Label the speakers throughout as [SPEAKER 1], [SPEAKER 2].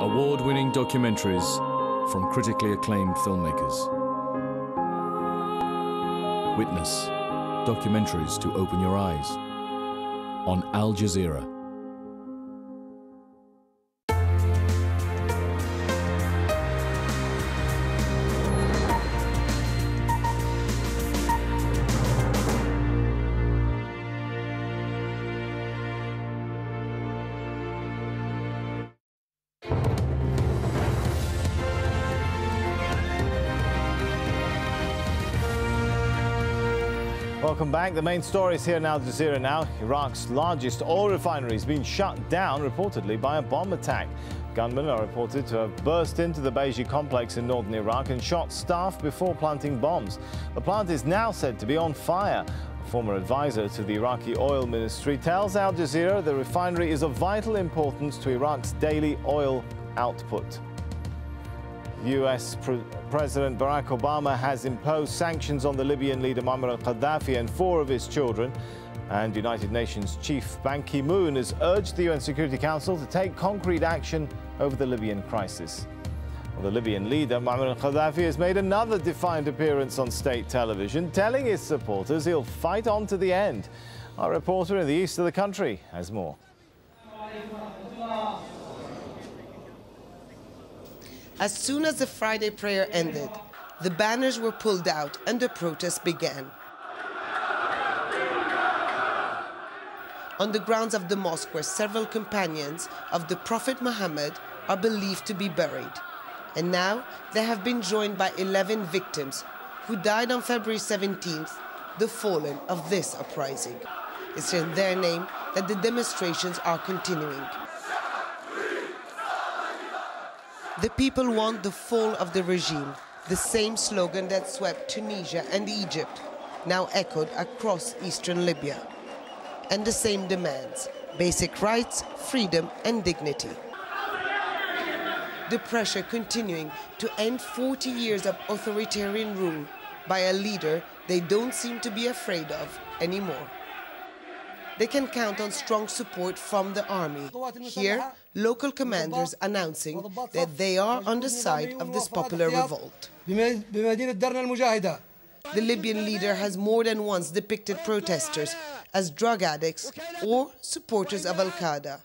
[SPEAKER 1] Award-winning documentaries from critically acclaimed filmmakers. Witness documentaries to open your eyes on Al Jazeera.
[SPEAKER 2] Welcome back. The main story is here in Al Jazeera now. Iraq's largest oil refinery has been shut down, reportedly by a bomb attack. Gunmen are reported to have burst into the Beji complex in northern Iraq and shot staff before planting bombs. The plant is now said to be on fire. A former advisor to the Iraqi oil ministry tells Al Jazeera the refinery is of vital importance to Iraq's daily oil output. US President Barack Obama has imposed sanctions on the Libyan leader Muammar al-Gaddafi and 4 of his children. And United Nations Chief Ban Ki-moon has urged the UN Security Council to take concrete action over the Libyan crisis. Well, the Libyan leader Muammar al-Gaddafi has made another defiant appearance on state television, telling his supporters he'll fight on to the end. Our reporter in the east of the country has more.
[SPEAKER 3] As soon as the Friday prayer ended, the banners were pulled out and the protest began. On the grounds of the mosque where several companions of the Prophet Muhammad are believed to be buried. And now they have been joined by 11 victims who died on February 17th, the fallen of this uprising. It's in their name that the demonstrations are continuing. The people want the fall of the regime, the same slogan that swept Tunisia and Egypt, now echoed across eastern Libya. And the same demands: basic rights, freedom and dignity. The pressure continuing to end 40 years of authoritarian rule by a leader they don't seem to be afraid of anymore. They can count on strong support from the army. Here, local commanders announcing that they are on the side of this popular revolt. The Libyan leader has more than once depicted protesters as drug addicts or supporters of Al-Qaeda.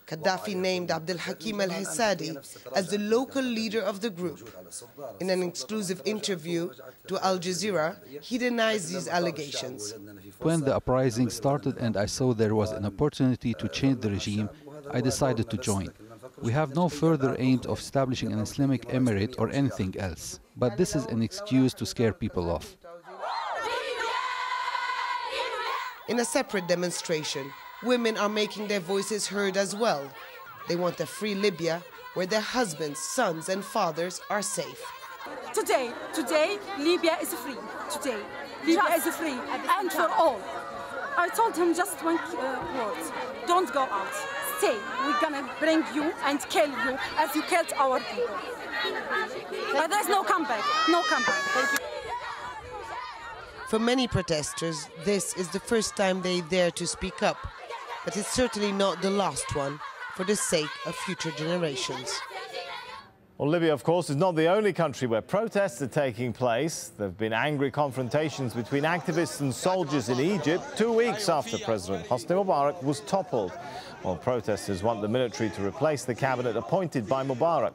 [SPEAKER 3] Gaddafi named Abdel Hakim al-Hassadi as the local leader of the group. In an exclusive interview to Al Jazeera, he denies these allegations.
[SPEAKER 4] When the uprising started and I saw there was an opportunity to change the regime, I decided to join. We have no further aim of establishing an Islamic emirate or anything else, but this is an excuse to scare people off.
[SPEAKER 3] In a separate demonstration, women are making their voices heard as well. They want a free Libya where their husbands, sons and fathers are safe.
[SPEAKER 5] Today, Libya is free. Today, Libya is free, and for all. I told him just one word: don't go out. Stay. We're gonna bring you and kill you as you killed our people. But there's no comeback. No comeback. Thank you.
[SPEAKER 3] For many protesters, this is the first time they dare to speak up. But it's certainly not the last one, for the sake of future generations.
[SPEAKER 2] Well, Libya, of course, is not the only country where protests are taking place. There have been angry confrontations between activists and soldiers in Egypt 2 weeks after President Hosni Mubarak was toppled. While protesters want the military to replace the cabinet appointed by Mubarak.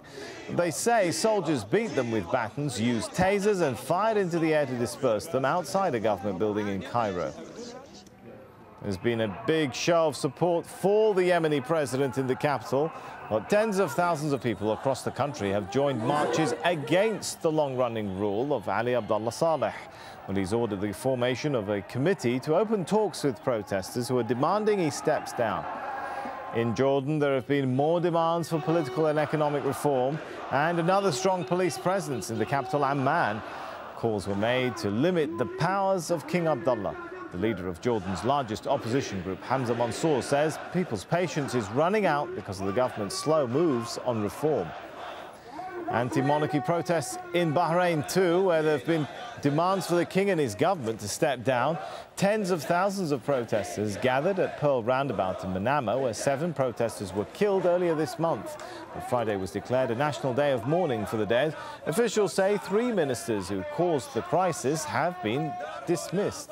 [SPEAKER 2] They say soldiers beat them with batons, used tasers and fired into the air to disperse them outside a government building in Cairo. There's been a big show of support for the Yemeni president in the capital. Well, tens of thousands of people across the country have joined marches against the long-running rule of Ali Abdullah Saleh. Well, he's ordered the formation of a committee to open talks with protesters who are demanding he steps down. In Jordan, there have been more demands for political and economic reform and another strong police presence in the capital, Amman. Calls were made to limit the powers of King Abdullah. The leader of Jordan's largest opposition group, Hamza Mansour, says people's patience is running out because of the government's slow moves on reform. Anti-monarchy protests in Bahrain too, where there have been demands for the king and his government to step down. Tens of thousands of protesters gathered at Pearl Roundabout in Manama, where 7 protesters were killed earlier this month. Friday was declared a national day of mourning for the dead. Officials say 3 ministers who caused the crisis have been dismissed.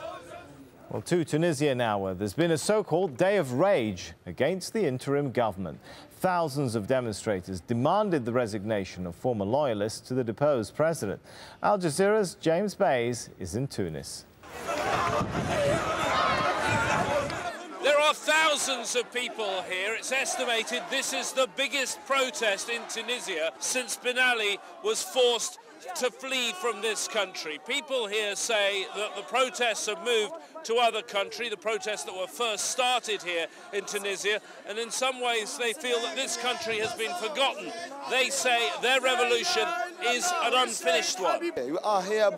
[SPEAKER 2] Well, to Tunisia now, where there's been a so-called day of rage against the interim government. Thousands of demonstrators demanded the resignation of former loyalists to the deposed president. AlJazeera's James Bays is in Tunis.
[SPEAKER 6] There are thousands of people here. It's estimated this is the biggest protest in Tunisia since Ben Ali was forced to flee from this country. People here say that the protests have moved to other countries, the protests that were first started here in Tunisia, and in some ways they feel that this country has been forgotten. They say their revolution is an unfinished one.
[SPEAKER 7] We are here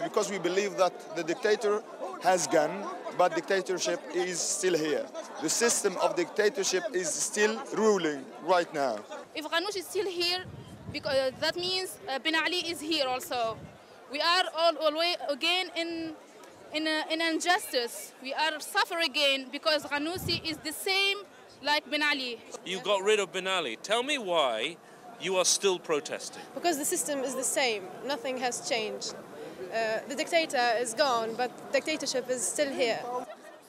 [SPEAKER 7] because we believe that the dictator has gone, but dictatorship is still here. The system of dictatorship is still ruling right now.
[SPEAKER 8] If Ghannouchi is still here, because that means Ben Ali is here also. We are all way again in injustice. We are suffering again because Ghannouchi is the same like Ben Ali.
[SPEAKER 6] You got rid of Ben Ali. Tell me why you are still protesting.
[SPEAKER 9] Because the system is the same. Nothing has changed. The dictator is gone, but dictatorship is still here.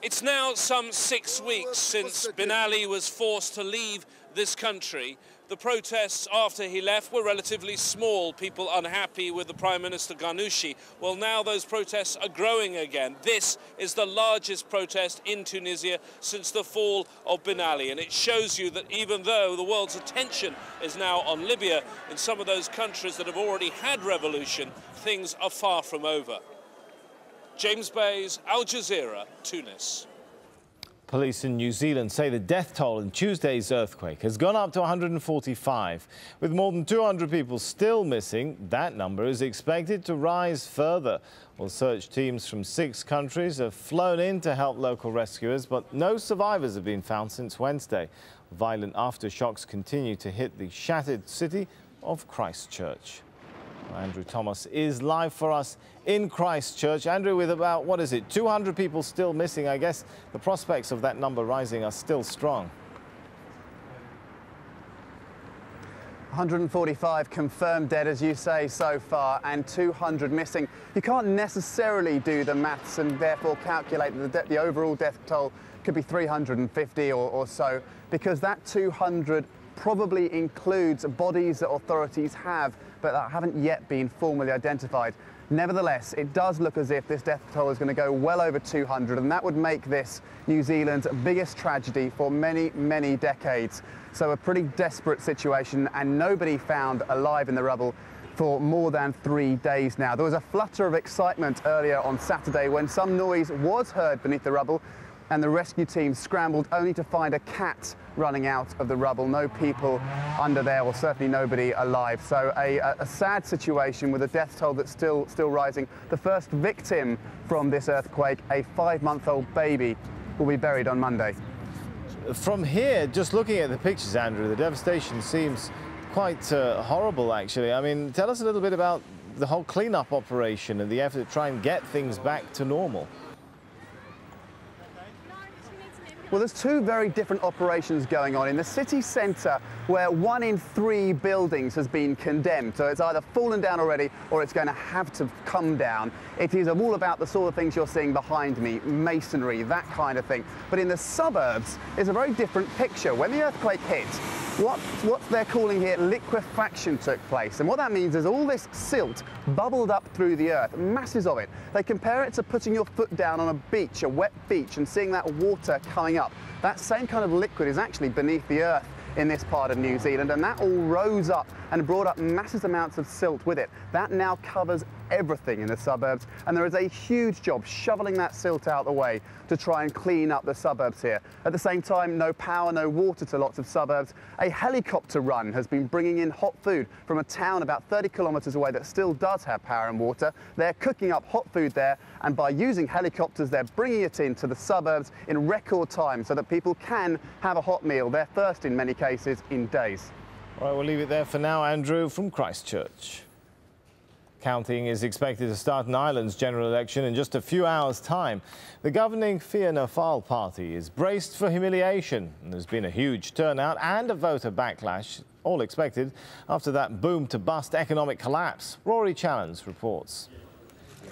[SPEAKER 6] It's now some 6 weeks since Ben Ali was forced to leave this country. The protests after he left were relatively small, people unhappy with the Prime Minister Ghannouchi. Well, now those protests are growing again. This is the largest protest in Tunisia since the fall of Ben Ali. And it shows you that even though the world's attention is now on Libya, in some of those countries that have already had revolution, things are far from over. James Bays, AlJazeera, Tunis.
[SPEAKER 2] Police in New Zealand say the death toll in Tuesday's earthquake has gone up to 145. With more than 200 people still missing, that number is expected to rise further. Well, search teams from 6 countries have flown in to help local rescuers, but no survivors have been found since Wednesday. Violent aftershocks continue to hit the shattered city of Christchurch. Andrew Thomas is live for us in Christchurch. Andrew, with about, 200 people still missing, I guess the prospects of that number rising are still strong.
[SPEAKER 10] 145 confirmed dead, as you say, so far, and 200 missing. You can't necessarily do the maths and therefore calculate that the overall death toll could be 350 or so, because that 200 probably includes bodies that authorities have, but that haven't yet been formally identified. Nevertheless, it does look as if this death toll is going to go well over 200, and that would make this New Zealand's biggest tragedy for many, many decades. So a pretty desperate situation, and nobody found alive in the rubble for more than 3 days now. There was a flutter of excitement earlier on Saturday when some noise was heard beneath the rubble, and the rescue team scrambled only to find a cat running out of the rubble. No people under there, or certainly nobody alive. So a sad situation with a death toll that's still rising. The first victim from this earthquake, a 5-month-old baby, will be buried on Monday.
[SPEAKER 2] From here, just looking at the pictures, Andrew, the devastation seems quite horrible, actually. I mean, tell us a little bit about the whole cleanup operation and the effort to try and get things back to normal.
[SPEAKER 10] Well, there's 2 very different operations going on in the city centre, where 1 in 3 buildings has been condemned. So it's either fallen down already or it's going to have to come down. It is all about the sort of things you're seeing behind me, masonry, that kind of thing. But in the suburbs, it's a very different picture. When the earthquake hit, what they're calling here liquefaction took place. And what that means is all this silt bubbled up through the earth, masses of it. They compare it to putting your foot down on a beach, a wet beach, and seeing that water coming up. That same kind of liquid is actually beneath the earth in this part of New Zealand, and that all rose up and brought up massive amounts of silt with it. That now covers everything in the suburbs, and there is a huge job shoveling that silt out the way to try and clean up the suburbs here. At the same time, no power, no water to lots of suburbs. A helicopter run has been bringing in hot food from a town about 30 kilometres away that still does have power and water. They're cooking up hot food there, and by using helicopters, they're bringing it into the suburbs in record time so that people can have a hot meal, their first in many cases in days.
[SPEAKER 2] All right, we'll leave it there for now. Andrew from Christchurch. Counting is expected to start in Ireland's general election in just a few hours' time. The governing Fianna Fáil party is braced for humiliation. And there's been a huge turnout and a voter backlash, all expected after that boom-to-bust economic collapse. Rory Challens reports.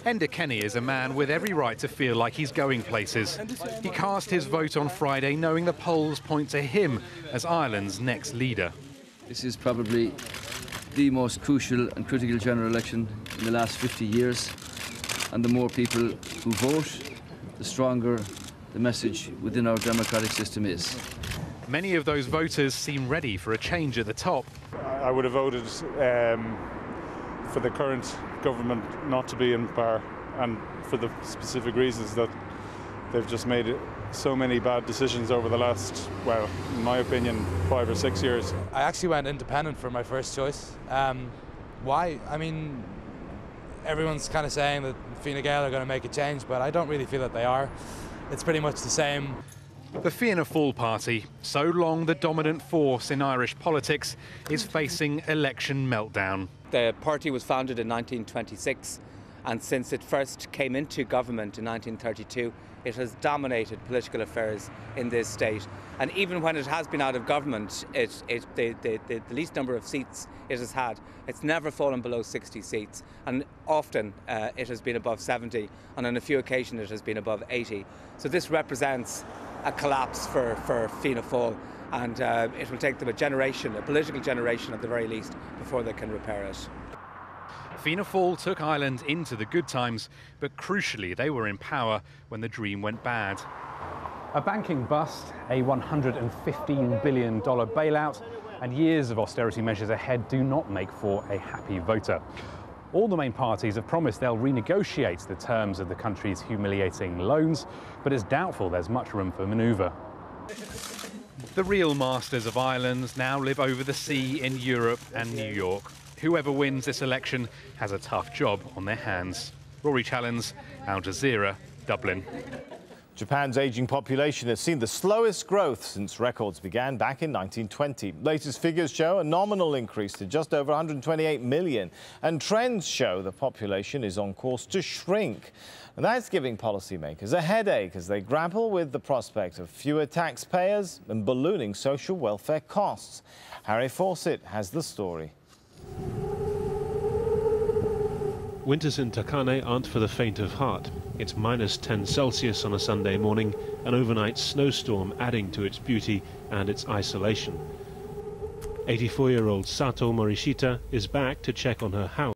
[SPEAKER 11] Enda Kenny is a man with every right to feel like he's going places. He cast his vote on Friday knowing the polls point to him as Ireland's next leader.
[SPEAKER 12] This is probably the most crucial and critical general election in the last 50 years. And the more people who vote, the stronger the message within our democratic system is.
[SPEAKER 11] Many of those voters seem ready for a change at the top.
[SPEAKER 13] I would have voted for the current government not to be in power, and for the specific reasons that they've just made so many bad decisions over the last, well, in my opinion, 5 or 6 years.
[SPEAKER 14] I actually went independent for my first choice. Why? I mean, everyone's kind of saying that Fine Gael are going to make a change, but I don't really feel that they are. It's pretty much the same.
[SPEAKER 11] The Fianna Fáil party, so long the dominant force in Irish politics, is facing election meltdown.
[SPEAKER 15] The party was founded in 1926, and since it first came into government in 1932, it has dominated political affairs in this state. And even when it has been out of government, the least number of seats it has had, it's never fallen below 60 seats. And often it has been above 70, and on a few occasions it has been above 80. So this represents a collapse for Fianna Fáil, and it will take them a generation, a political generation at the very least, before they can repair it.
[SPEAKER 11] Fianna Fáil took Ireland into the good times, but crucially they were in power when the dream went bad.
[SPEAKER 16] A banking bust, a $115 billion bailout, and years of austerity measures ahead do not make for a happy voter. All the main parties have promised they'll renegotiate the terms of the country's humiliating loans, but it's doubtful there's much room for manoeuvre.
[SPEAKER 11] The real masters of Ireland now live over the sea in Europe and New York. Whoever wins this election has a tough job on their hands. Rory Challens, AlJazeera, Dublin.
[SPEAKER 2] Japan's ageing population has seen the slowest growth since records began back in 1920. Latest figures show a nominal increase to just over 128 million. And trends show the population is on course to shrink. And that's giving policymakers a headache as they grapple with the prospect of fewer taxpayers and ballooning social welfare costs. Harry Fawcett has the story.
[SPEAKER 17] Winters in Takane aren't for the faint of heart. It's -10 Celsius on a Sunday morning, an overnight snowstorm adding to its beauty and its isolation. 84-year-old Sato Morishita is back to check on her house.